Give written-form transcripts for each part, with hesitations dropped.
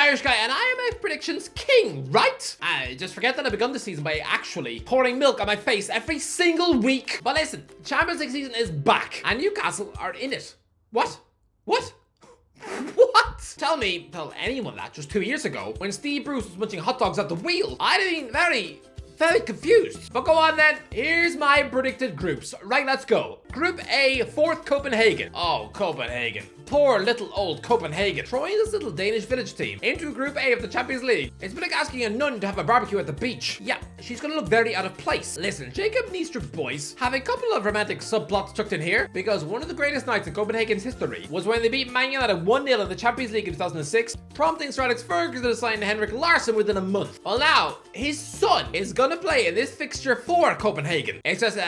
Irish Guy, and I am a predictions king, right? Just forget that I begun the season by actually pouring milk on my face every single week. But listen, Champions League season is back, and Newcastle are in it. What? What? What? Tell anyone that just 2 years ago, when Steve Bruce was munching hot dogs at the wheel, I'd have been very confused. But go on then. Here's my predicted groups. Right, let's go. Group A, 4th Copenhagen. Oh, Copenhagen. Poor little old Copenhagen. Throwing this little Danish village team into Group A of the Champions League. It's been like asking a nun to have a barbecue at the beach. Yeah, she's gonna look very out of place. Listen, Jacob Niestrup's boys have a couple of romantic subplots tucked in here, because one of the greatest nights in Copenhagen's history was when they beat Man United 1-0 in the Champions League in 2006, prompting Sir Alex Ferguson to sign Henrik Larsson within a month. Well, now, his son is gonna play in this fixture for Copenhagen. It's just,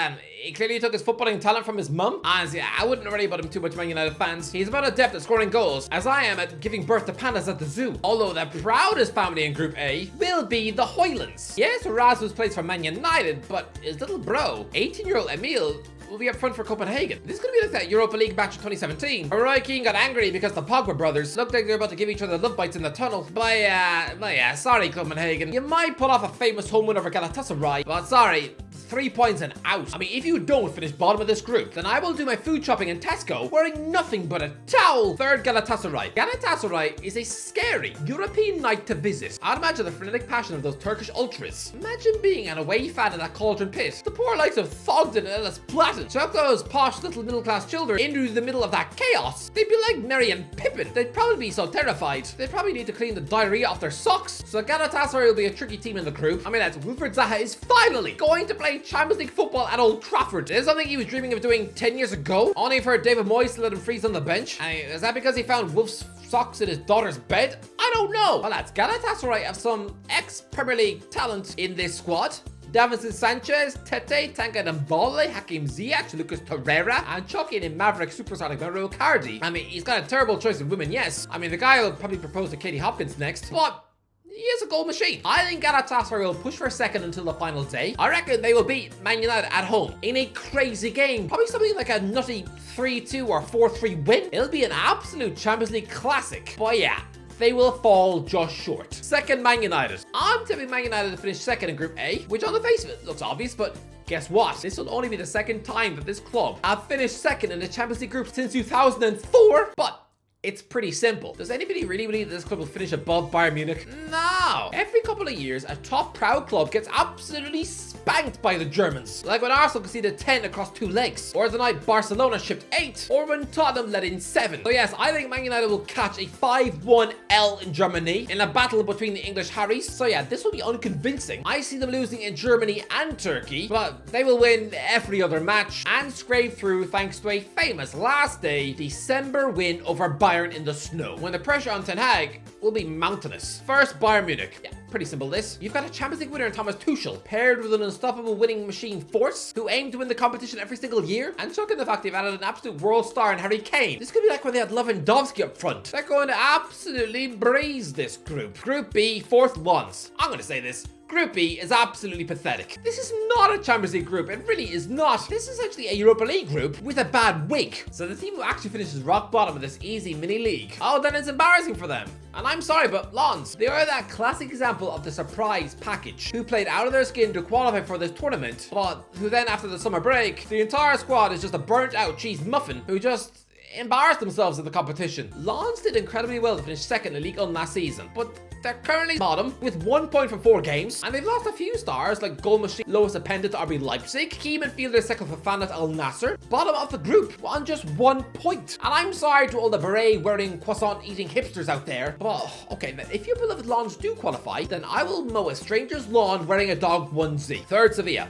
he clearly took his footballing talent from his mum. Honestly, I wouldn't worry about him too much, Man United fans. He's about adept at scoring goals, as I am at giving birth to pandas at the zoo. Although the proudest family in Group A will be the Hoylands. Yes, Rasmus plays for Man United, but his little bro, 18-year-old Emil, will be up front for Copenhagen. This is going to be like that Europa League match in 2017. Roy Keane got angry because the Pogba brothers looked like they're about to give each other love bites in the tunnel. But yeah, sorry Copenhagen. You might pull off a famous home win over Galatasaray, but sorry, 3 points and out. I mean, if you don't finish bottom of this group, then I will do my food shopping in Tesco wearing nothing but a towel. 3rd, Galatasaray. Galatasaray is a scary European night to visit. I'd imagine the frenetic passion of those Turkish ultras. Imagine being an away fan in that cauldron pit. The poor likes of Thogden and Ellis Platten. Chuck those posh little middle-class children into the middle of that chaos. They'd be like Merry and Pippin. They'd probably be so terrified. They'd probably need to clean the diarrhea off their socks. So Galatasaray will be a tricky team in the group. I mean, that's Wilfried Zaha is finally going to play Champions League football at Old Trafford. This is something he was dreaming of doing 10 years ago, only for David Moyes to let him freeze on the bench. Is that because he found Wolf's socks in his daughter's bed? I don't know. Well, lads, Galatasaray have some ex-Premier League talent in this squad. Davinson Sanchez, Tete, Tanguy Ndombele, Hakim Ziyech, Lucas Torreira, and chucking in Maverick superstar like Mario Cardi. I mean, he's got a terrible choice of women, yes. I mean, the guy will probably propose to Katie Hopkins next, but he is a goal machine. I think Galatasaray will push for second until the final day. I reckon they will beat Man United at home in a crazy game. Probably something like a nutty 3-2 or 4-3 win. It'll be an absolute Champions League classic. But yeah, they will fall just short. 2nd, Man United. I'm tipping Man United to finish 2nd in Group A, which on the face of it looks obvious, but guess what? This will only be the 2nd time that this club have finished 2nd in the Champions League group since 2004, but it's pretty simple. Does anybody really believe that this club will finish above Bayern Munich? No. Every couple of years, a top proud club gets absolutely spanked by the Germans. Like when Arsenal conceded 10 across 2 legs, or the night Barcelona shipped 8, or when Tottenham let in 7. So yes, I think Man United will catch a 5-1 L in Germany in a battle between the English Harrys. So yeah, this will be unconvincing. I see them losing in Germany and Turkey, but they will win every other match and scrape through thanks to a famous last day December win over Bayern in the snow, when the pressure on Ten Hag will be mountainous. First, Bayern Munich. Yeah, pretty simple this. You've got a Champions League winner in Thomas Tuchel, paired with an unstoppable winning machine force, who aim to win the competition every single year, and chuck in the fact they've added an absolute world star in Harry Kane. This could be like when they had Lewandowski up front. They're going to absolutely breeze this group. Group B, 4th ones. I'm going to say this. Group B is absolutely pathetic. This is not a Champions League group. It really is not. This is actually a Europa League group with a bad wig. So the team who actually finishes rock bottom of this easy mini league, oh, then it's embarrassing for them. And I'm sorry, but Lons, they are that classic example of the surprise package, who played out of their skin to qualify for this tournament, but who then after the summer break, the entire squad is just a burnt out cheese muffin who just embarrassed themselves in the competition. Lons did incredibly well to finish 2nd in League One last season, but they're currently bottom with 1 point from 4 games, and they've lost a few stars like goal machine Lois Appendit to RB Leipzig, key midfielder Sekal Fofana to Al Nassr, bottom of the group on just 1 point. And I'm sorry to all the beret wearing croissant eating hipsters out there, but okay, if your beloved lawns do qualify, then I will mow a stranger's lawn wearing a dog onesie. 3rd, Sevilla.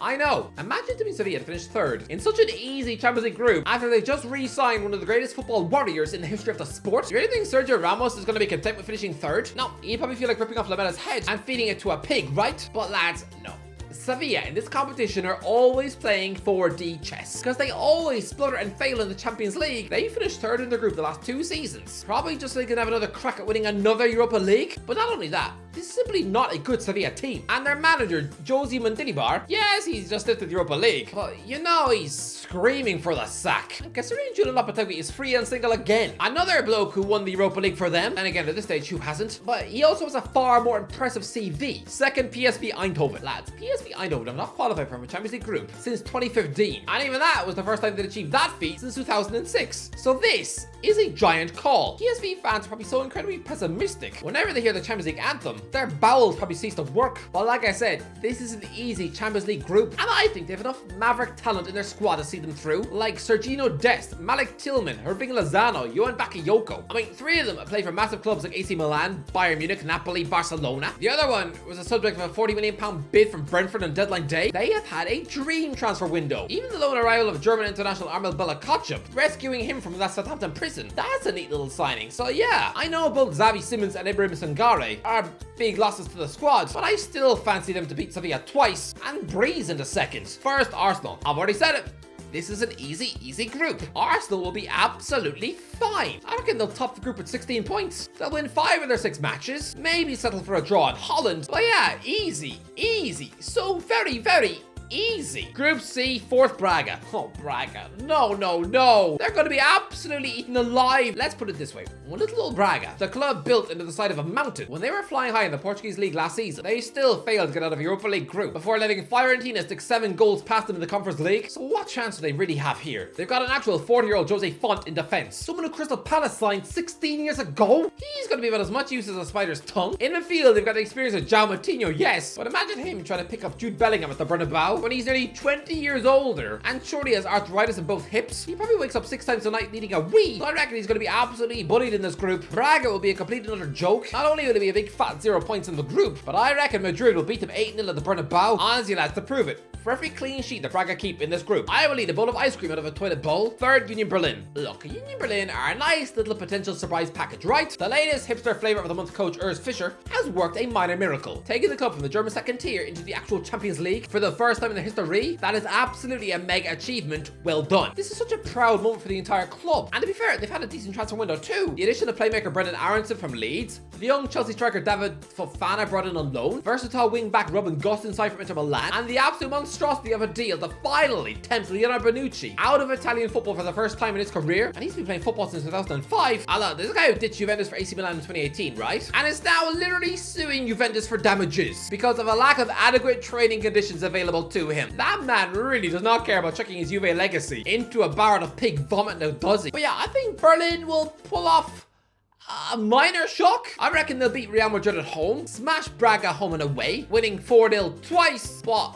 I know. Imagine to be Sevilla to finish 3rd in such an easy Champions League group after they just re-signed one of the greatest football warriors in the history of the sport. Do you really think Sergio Ramos is going to be content with finishing 3rd? No, he'd probably feel like ripping off Lamella's head and feeding it to a pig, right? But lads, no. Sevilla in this competition are always playing 4D chess, because they always splutter and fail in the Champions League. They finished 3rd in their group the last 2 seasons, probably just so they can have another crack at winning another Europa League. But not only that, this is simply not a good Sevilla team. And their manager, Josie Mendilibar, yes, he's just lifted the Europa League, but you know he's screaming for the sack. And considering Julian Lopetegui is free and single again, another bloke who won the Europa League for them, and again at this stage who hasn't, but he also has a far more impressive CV. Second, PSV Eindhoven. Lads, PSV Eindhoven have not qualified for a Champions League group since 2015, and even that was the first time they'd achieved that feat since 2006. So this is a giant call. PSV fans are probably so incredibly pessimistic. Whenever they hear the Champions League anthem, their bowels probably cease to work. But like I said, this is an easy Champions League group, and I think they have enough maverick talent in their squad to see them through, like Sergino Dest, Malik Tillman, Herbing Lozano, Johan Bakayoko. I mean, 3 of them play for massive clubs like AC Milan, Bayern Munich, Napoli, Barcelona. The other one was a subject of a £40 million bid from Brentford on deadline day. They have had a dream transfer window. Even the lone arrival of German international Armel Bella-Kotchap, rescuing him from that Southampton prison. That's a neat little signing. So yeah, I know both Xavi Simons and Ibrahim Sangare are big losses to the squad, but I still fancy them to beat Sevilla twice and breeze into second. First, Arsenal. I've already said it. This is an easy group. Arsenal will be absolutely fine. I reckon they'll top the group with 16 points. They'll win 5 of their 6 matches, maybe settle for a draw in Holland. But yeah, easy. So very easy. Group C, 4th Braga. Oh, Braga. No. They're going to be absolutely eaten alive. Let's put it this way. When little old Braga, the club built into the side of a mountain, when they were flying high in the Portuguese league last season, they still failed to get out of Europa League group before letting Fiorentina stick 7 goals past them in the Conference League. So what chance do they really have here? They've got an actual 40-year-old Jose Font in defense. Someone who Crystal Palace signed 16 years ago. He's going to be about as much use as a spider's tongue. In the field, they've got the experience of João Moutinho, yes, but imagine him trying to pick up Jude Bellingham at the Bernabeu when he's nearly 20 years older and surely has arthritis in both hips. He probably wakes up 6 times a night needing a wee. So I reckon he's going to be absolutely bullied in this group. Braga will be a complete and utter joke. Not only will it be a big fat 0 points in the group, but I reckon Madrid will beat them 8-0 at the Bernabeu. Honestly, lads, to prove it, for every clean sheet that Braga keep in this group, I will eat a bowl of ice cream out of a toilet bowl. Third, Union Berlin. Look, Union Berlin are a nice little potential surprise package, right? The latest hipster flavor of the month coach Urs Fischer has worked a minor miracle, taking the club from the German second tier into the actual Champions League for the first time in their history. That is absolutely a mega achievement. Well done. This is such a proud moment for the entire club. And to be fair, they've had a decent transfer window too. The addition of playmaker Brendan Aronson from Leeds, the young Chelsea striker David Fofana brought in on loan, versatile wing-back Robin Gostinson from Inter Milan, and the absolute monstrosity of a deal to finally tempt Leonardo Bonucci out of Italian football for the first time in his career. And he's been playing football since 2005. Alan, there's a guy who ditched Juventus for AC Milan in 2018, right? And is now literally suing Juventus for damages because of a lack of adequate training conditions available to him. That man really does not care about chucking his Juve legacy into a barrel of pig vomit, now does he? But yeah, I think Berlin will pull off a minor shock. I reckon they'll beat Real Madrid at home, smash Braga home and away, winning 4-0 twice, but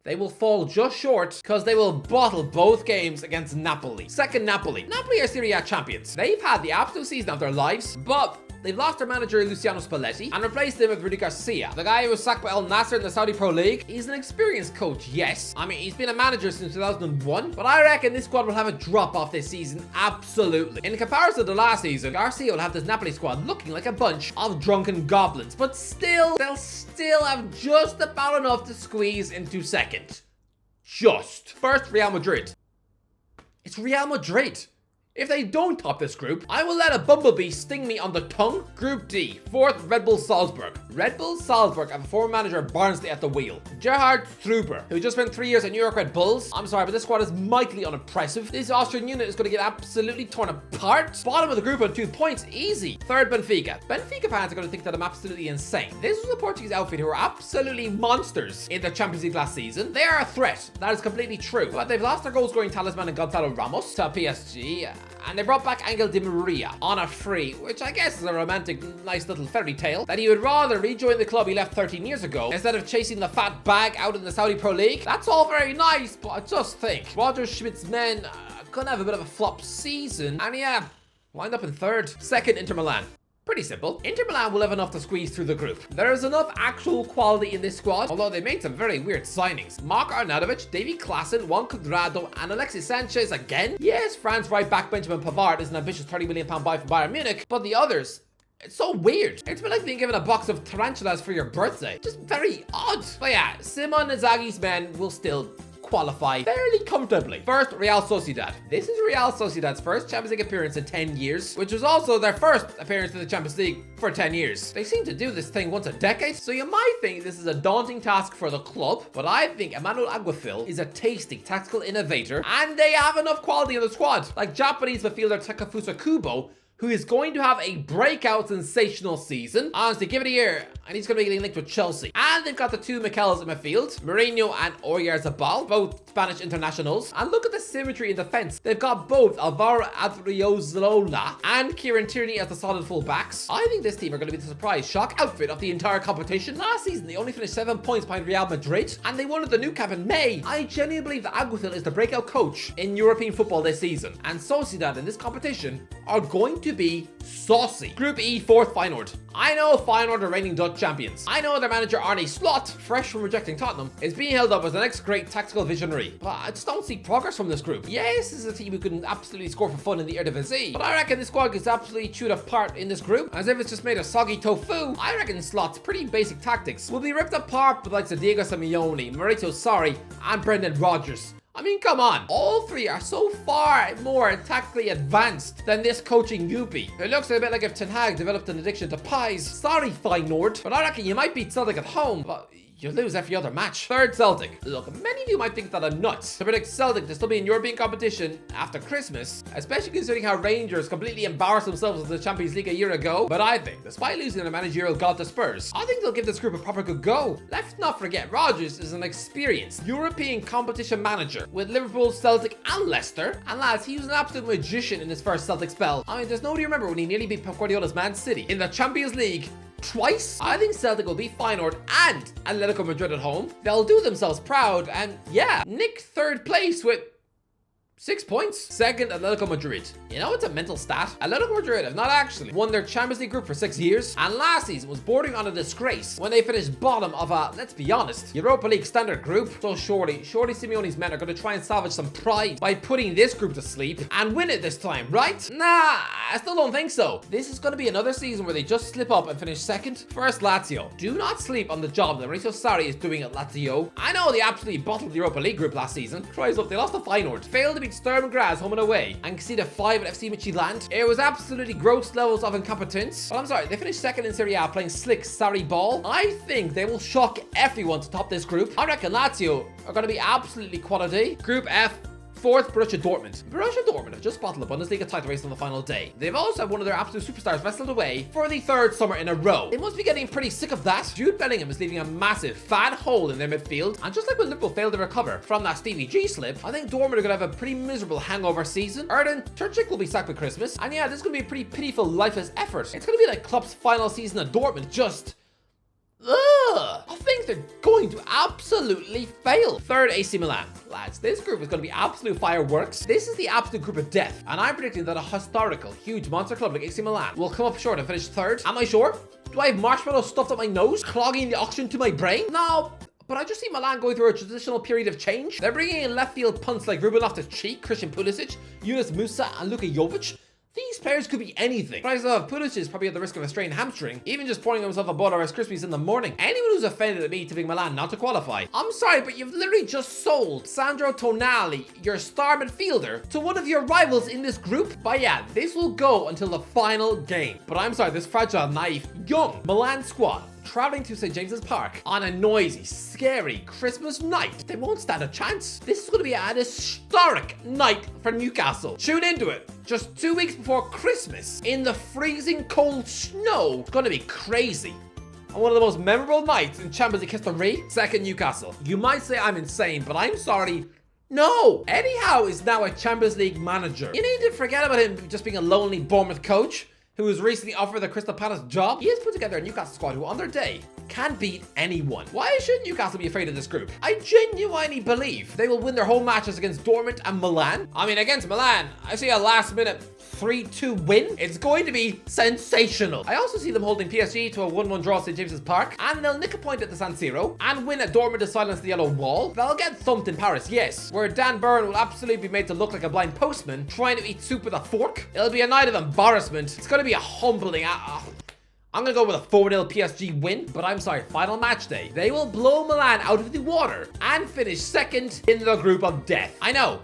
they will fall just short because they will bottle both games against Napoli. Second, Napoli. Napoli are Serie A champions. They've had the absolute season of their lives, but they've lost their manager Luciano Spalletti and replaced him with Rudy Garcia, the guy who was sacked by Al Nassr in the Saudi Pro League. He's an experienced coach, yes. I mean, he's been a manager since 2001, but I reckon this squad will have a drop off this season, absolutely. In comparison to last season, Garcia will have this Napoli squad looking like a bunch of drunken goblins, but still, they'll still have just about enough to squeeze into second. Just. First, Real Madrid. It's Real Madrid. If they don't top this group, I will let a bumblebee sting me on the tongue. Group D, 4th, Red Bull Salzburg. Red Bull Salzburg have a former manager Barnsley at the wheel, Gerhard Struber, who just spent 3 years at New York Red Bulls. I'm sorry, but this squad is mightily unimpressive. This Austrian unit is going to get absolutely torn apart. Bottom of the group on 2 points, easy. Third, Benfica. Benfica fans are going to think that I'm absolutely insane. This was a Portuguese outfit who were absolutely monsters in the Champions League last season. They are a threat. That is completely true. But they've lost their goal-scoring talisman in Gonzalo Ramos to PSG. And they brought back Angel Di Maria on a free, which I guess is a romantic, nice little fairy tale, that he would rather rejoin the club he left 13 years ago instead of chasing the fat bag out in the Saudi Pro League. That's all very nice, but I just think Roger Schmidt's men are gonna have a bit of a flop season, and yeah, wind up in third. Second, Inter Milan. Pretty simple. Inter Milan will have enough to squeeze through the group. There is enough actual quality in this squad, although they made some very weird signings. Mark Arnautovic, Davy Klaassen, Juan Cuadrado, and Alexis Sanchez again. Yes, France right back Benjamin Pavard is an ambitious £30 million buy from Bayern Munich, but the others, it's so weird. It's been like being given a box of tarantulas for your birthday. Just very odd. But yeah, Simon Inzaghi's men will still qualify fairly comfortably. First, Real Sociedad. This is Real Sociedad's first Champions League appearance in 10 years, which was also their first appearance in the Champions League for 10 years. They seem to do this thing once a decade, so you might think this is a daunting task for the club, but I think Emmanuel Aguafil is a tasty tactical innovator, and they have enough quality in the squad, like Japanese midfielder Takafusa Kubo, who is going to have a breakout sensational season. Honestly, give it a year, and he's going to be getting linked with Chelsea. And they've got the two Michels in midfield, Mourinho and Oyarzabal, both Spanish internationals. And look at the symmetry in defense. They've got both Alvaro Adriozzola and Kieran Tierney as the solid full-backs. I think this team are going to be the surprise shock outfit of the entire competition. Last season, they only finished 7 points behind Real Madrid, and they won at the Nou Camp in May. I genuinely believe that Aguafil is the breakout coach in European football this season. And Sociedad in this competition are going to be saucy. Group E, 4th Feyenoord. I know Feyenoord are reigning Dutch champions. I know their manager Arne Slot, fresh from rejecting Tottenham, is being held up as the next great tactical visionary. But I just don't see progress from this group. Yes, this is a team who can absolutely score for fun in the Eredivisie, but I reckon this squad gets absolutely chewed apart in this group as if it's just made of soggy tofu. I reckon Slot's pretty basic tactics will be ripped apart by the likes of Diego Simeone, Maurizio Sarri, and Brendan Rodgers. I mean, come on. All three are so far more tactically advanced than this coaching Yuppie. It looks a bit like if Ten Hag developed an addiction to pies. Sorry, Feyenoord, but I reckon you might beat Celtic at home, but you lose every other match. 3rd, Celtic. Look, many of you might think that I'm nuts to predict Celtic to still be in European competition after Christmas, especially considering how Rangers completely embarrassed themselves in the Champions League a year ago. But I think, despite losing their managerial god to Spurs, I think they'll give this group a proper good go. Let's not forget, Rodgers is an experienced European competition manager with Liverpool, Celtic, and Leicester. And lads, he was an absolute magician in his first Celtic spell. I mean, there's nobody remember when he nearly beat Pep Guardiola's Man City in the Champions League twice. I think Celtic will beat Feyenoord and Atletico Madrid at home. They'll do themselves proud and yeah, nick 3rd place with 6 points. 2nd, Atletico Madrid. You know, it's a mental stat. Atletico Madrid have not actually won their Champions League group for 6 years, and last season was bordering on a disgrace when they finished bottom of a, let's be honest, Europa League standard group. So surely Simeone's men are going to try and salvage some pride by putting this group to sleep and win it this time, right? Nah, I still don't think so. This is going to be another season where they just slip up and finish 2nd. First, Lazio. Do not sleep on the job that Maurizio Sarri is doing at Lazio. I know they absolutely bottled the Europa League group last season. Cries up, they lost to Feyenoord, failed to beat Sturm Graz home and away, and conceded 5 at FC Midtjylland. It was absolutely gross levels of incompetence. But I'm sorry, they finished 2nd in Serie A playing slick Sarri ball. I think they will shock everyone to top this group. I reckon Lazio are going to be absolutely quality. Group F, 4th, Borussia Dortmund. Borussia Dortmund have just bottled the Bundesliga title race on the final day. They've also had one of their absolute superstars wrestled away for the 3rd summer in a row. They must be getting pretty sick of that. Jude Bellingham is leaving a massive fat hole in their midfield, and just like when Liverpool failed to recover from that Stevie G slip, I think Dortmund are going to have a pretty miserable hangover season. Erden Terzic will be sacked by Christmas, and yeah, this is going to be a pretty pitiful, lifeless effort. It's going to be like Klopp's final season at Dortmund, just I think they're going to absolutely fail. 3rd, AC Milan. Lads, this group is going to be absolute fireworks. This is the absolute group of death, and I'm predicting that a historical, huge monster club like AC Milan will come up short and finish 3rd. Am I sure? Do I have marshmallows stuffed up my nose, clogging the oxygen to my brain? No. But I just see Milan going through a traditional period of change. They're bringing in left field punts like Ruben Loftus-Cheek, Christian Pulisic, Yunus Musa, and Luka Jovic. These players could be anything. Price of Pulisic is probably at the risk of a strained hamstring, even just pouring himself a bowl of Rice Krispies in the morning. Anyone who's offended at me tipping Milan not to qualify, I'm sorry, but you've literally just sold Sandro Tonali, your star midfielder, to one of your rivals in this group. But yeah, this will go until the final game. But I'm sorry, this fragile, naive, young Milan squad traveling to St. James's Park on a noisy, scary Christmas night, they won't stand a chance. This is going to be an historic night for Newcastle. Tune into it. Just 2 weeks before Christmas, in the freezing cold snow. It's going to be crazy. And one of the most memorable nights in Champions League history. 2nd, Newcastle. You might say I'm insane, but I'm sorry. No! Eddie Howe is now a Champions League manager. You need to forget about him just being a lonely Bournemouth coach who was recently offered the Crystal Palace job. He has put together a Newcastle squad who on their day can beat anyone. Why should Newcastle be afraid of this group? I genuinely believe they will win their home matches against Dortmund and Milan. I mean, against Milan, I see a last minute 3-2 win. It's going to be sensational. I also see them holding PSG to a 1-1 draw at St. James's Park, and they'll nick a point at the San Siro and win at Dortmund to silence the yellow wall. They'll get thumped in Paris, yes, where Dan Burn will absolutely be made to look like a blind postman trying to eat soup with a fork. It'll be a night of embarrassment. It's going to be a humbling. I'm gonna go with a 4-0 PSG win, but I'm sorry, final match day. They will blow Milan out of the water and finish second in the group of death. I know.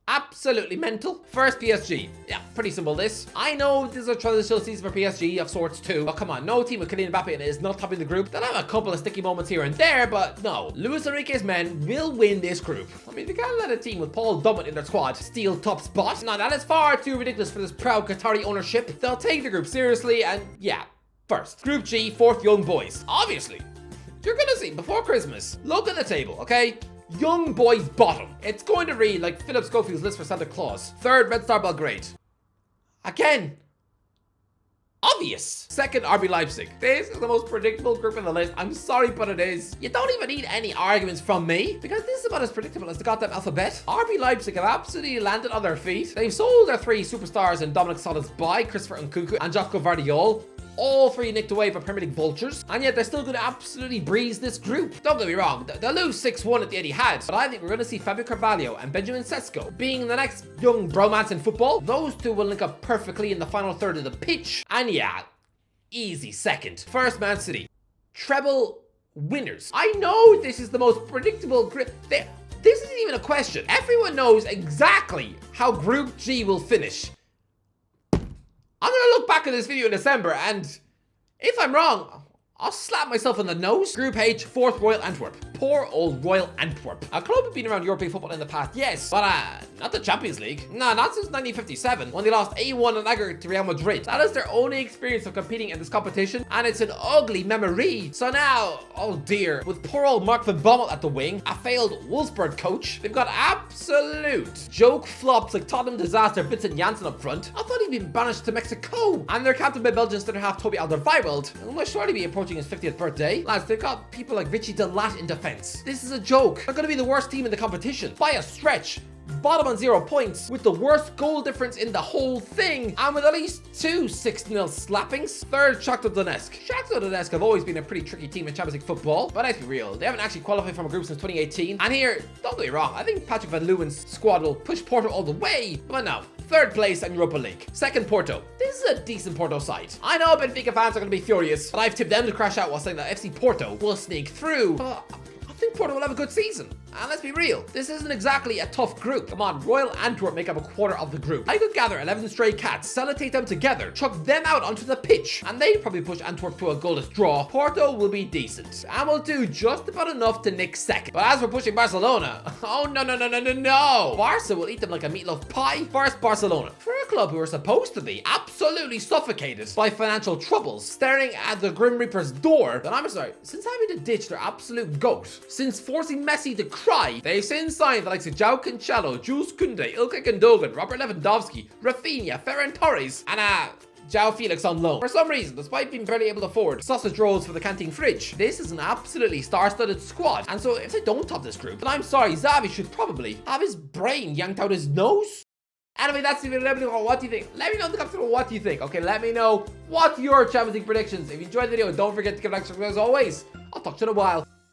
Absolutely mental. First PSG. Yeah, pretty simple this. I know this is a transitional season for PSG of sorts too, but come on, no team with Kylian Mbappe is not topping the group. They'll have a couple of sticky moments here and there, but no. Luis Enrique's men will win this group. I mean, they can't let a team with Paul Dummett in their squad steal top spot. Now, that is far too ridiculous for this proud Qatari ownership. They'll take the group seriously and yeah, first. Group G, fourth Young Boys. Obviously, you're gonna see before Christmas. Look at the table, okay? Young Boys bottom. It's going to read like Philip Schofield's list for Santa Claus. Third, Red Star Belgrade. Again. Obvious. Second, RB Leipzig. This is the most predictable group in the list. I'm sorry, but it is. You don't even need any arguments from me, because this is about as predictable as the goddamn alphabet. RB Leipzig have absolutely landed on their feet. They've sold their 3 superstars in Dominic Szoboszlai, Christopher Nkunku, and Jotko Vardiol. All 3 nicked away by Premier League vultures, and yet they're still going to absolutely breeze this group. Don't get me wrong, they'll lose 6-1 at the Etihad, but I think we're going to see Fabio Carvalho and Benjamin Sesko being the next young bromance in football. Those two will link up perfectly in the final third of the pitch, and yeah, easy second. First, Man City. Treble winners. I know this is the most predictable group. This isn't even a question. Everyone knows exactly how Group G will finish. I'm gonna look back at this video in December, and if I'm wrong, I'll slap myself on the nose. Group H, fourth Royal Antwerp. Poor old Royal Antwerp. A club have been around European football in the past, yes, but not the Champions League. No, not since 1957, when they lost 8-1 in aggregate to Real Madrid. That is their only experience of competing in this competition, and it's an ugly memory. So now, oh dear, with poor old Mark van Bommel at the wing, a failed Wolfsburg coach, they've got absolute joke flops like Tottenham disaster Vincent Janssen up front. I thought he'd been banished to Mexico. And they're captain by Belgian centre half Toby Alderweireld, who must surely be approaching his 50th birthday. Lads, they've got people like Richie Delat in defence. This is a joke. They're going to be the worst team in the competition by a stretch. Bottom on 0 points, with the worst goal difference in the whole thing, and with at least 2 6-0 slappings. Third, Shakhtar Donetsk. Shakhtar Donetsk have always been a pretty tricky team in Champions League football, but let's be real, they haven't actually qualified from a group since 2018. And here, don't get me wrong, I think Patrick Van Leeuwen's squad will push Porto all the way, but no. Third place in Europa League. Second, Porto. This is a decent Porto side. I know Benfica fans are going to be furious, but I've tipped them to crash out while saying that FC Porto will sneak through. I think Porto will have a good season. And let's be real, this isn't exactly a tough group. Come on, Royal Antwerp make up a quarter of the group. I could gather 11 stray cats, sellotape them together, chuck them out onto the pitch, and they'd probably push Antwerp to a goalless draw. Porto will be decent, and will do just about enough to nick second. But as for pushing Barcelona, oh no. Barca will eat them like a meatloaf pie. First, Barcelona. For a club who are supposed to be absolutely suffocated by financial troubles, staring at the Grim Reaper's door, then I'm sorry, since having to ditch their absolute goat, since forcing Messi to cry, they've since signed the likes of João Cancelo, Jules Koundé, Ilkay Gundogan, Robert Lewandowski, Rafinha, Ferran Torres, and João Felix on loan. For some reason, despite being barely able to afford sausage rolls for the canteen fridge, this is an absolutely star-studded squad. And so if they don't top this group, then I'm sorry, Xavi should probably have his brain yanked out his nose. Anyway, that's the video. Let me know what do you think. Let me know in the comments below what do you think. Okay, let me know what your Champions League predictions. If you enjoyed the video, don't forget to give a like, subscribe as always. I'll talk to you in a while.